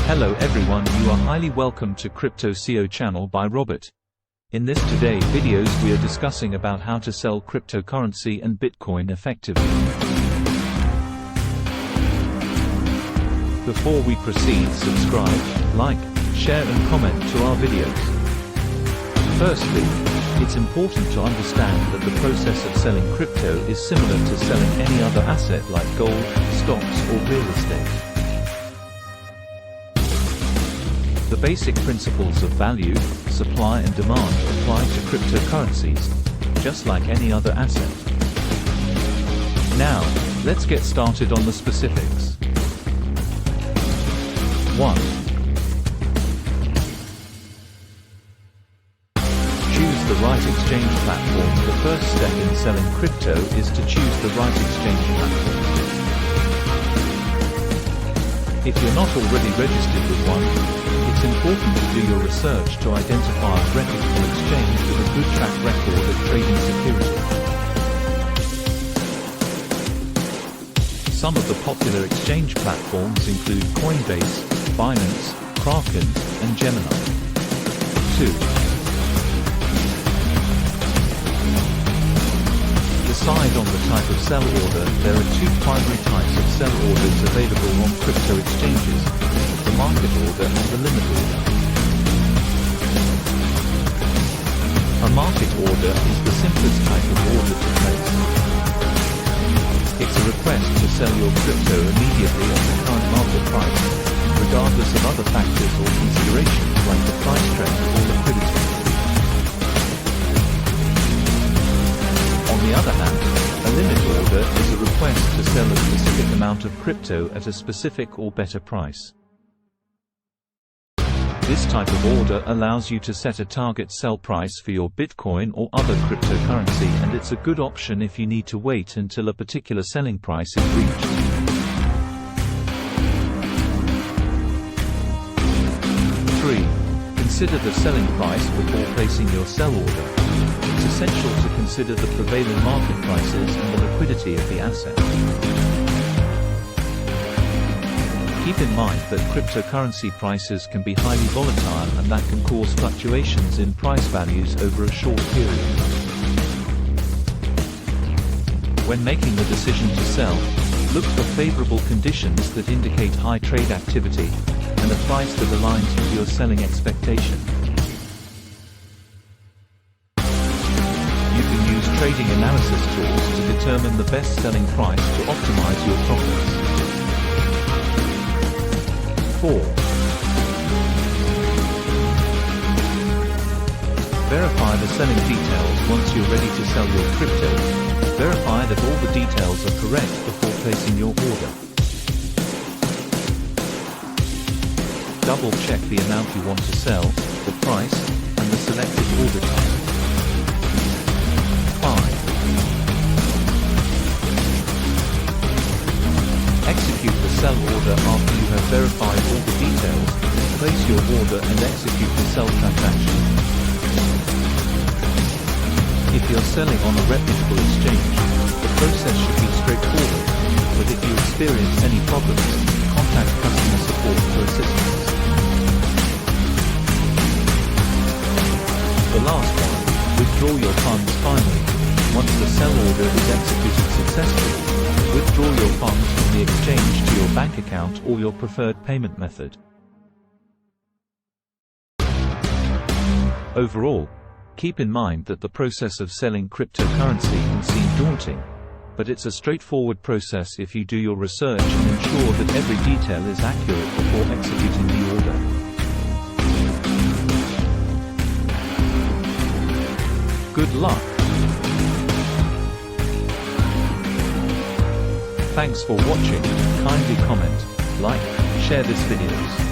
Hello everyone, you are highly welcome to Crypto CEO channel by Robert. In this today videos we are discussing about how to sell cryptocurrency and Bitcoin effectively. Before we proceed, subscribe, like, share and comment to our videos. Firstly, it's important to understand that the process of selling crypto is similar to selling any other asset like gold, stocks or real estate. The basic principles of value, supply and demand apply to cryptocurrencies, just like any other asset. Now, let's get started on the specifics. 1. Choose the right exchange platform. The first step in selling crypto is to choose the right exchange platform. If you're not already registered with one, it's important to do your research to identify a reputable exchange with a good track record of trading securities. Some of the popular exchange platforms include Coinbase, Binance, Kraken, and Gemini. 2. Decide on the type of sell order. There are two primary types of sell orders available on crypto exchanges: the market order and the limit order. A market order is the simplest type of order to place. It's a request to sell your crypto immediately at the current market price, regardless of other factors or considerations like the price trend or liquidity. On the other hand, a limit order is a request to sell a specific amount of crypto at a specific or better price. This type of order allows you to set a target sell price for your Bitcoin or other cryptocurrency, and it's a good option if you need to wait until a particular selling price is reached. 3. Consider the selling price before placing your sell order. It's essential to consider the prevailing market prices and the liquidity of the asset. Keep in mind that cryptocurrency prices can be highly volatile and that can cause fluctuations in price values over a short period. When making the decision to sell, look for favorable conditions that indicate high trade activity and a price that aligns with your selling expectation. Trading analysis tools to determine the best selling price to optimize your profits. 4. Verify the selling details. Once you're ready to sell your crypto, verify that all the details are correct before placing your order. Double check the amount you want to sell, the price, and the selected order type. 5. Execute the sell order. After you have verified all the details, place your order and execute the sell transaction. If you're selling on a reputable exchange, the process should be straightforward, but if you experience any problems, contact customer support for assistance. The last one, withdraw your funds. Finally, once the sell order is executed successfully, withdraw your funds from the exchange to your bank account or your preferred payment method. Overall, keep in mind that the process of selling cryptocurrency can seem daunting, but it's a straightforward process if you do your research and ensure that every detail is accurate before executing the order. Good luck! Thanks for watching. Kindly comment, like, share this videos.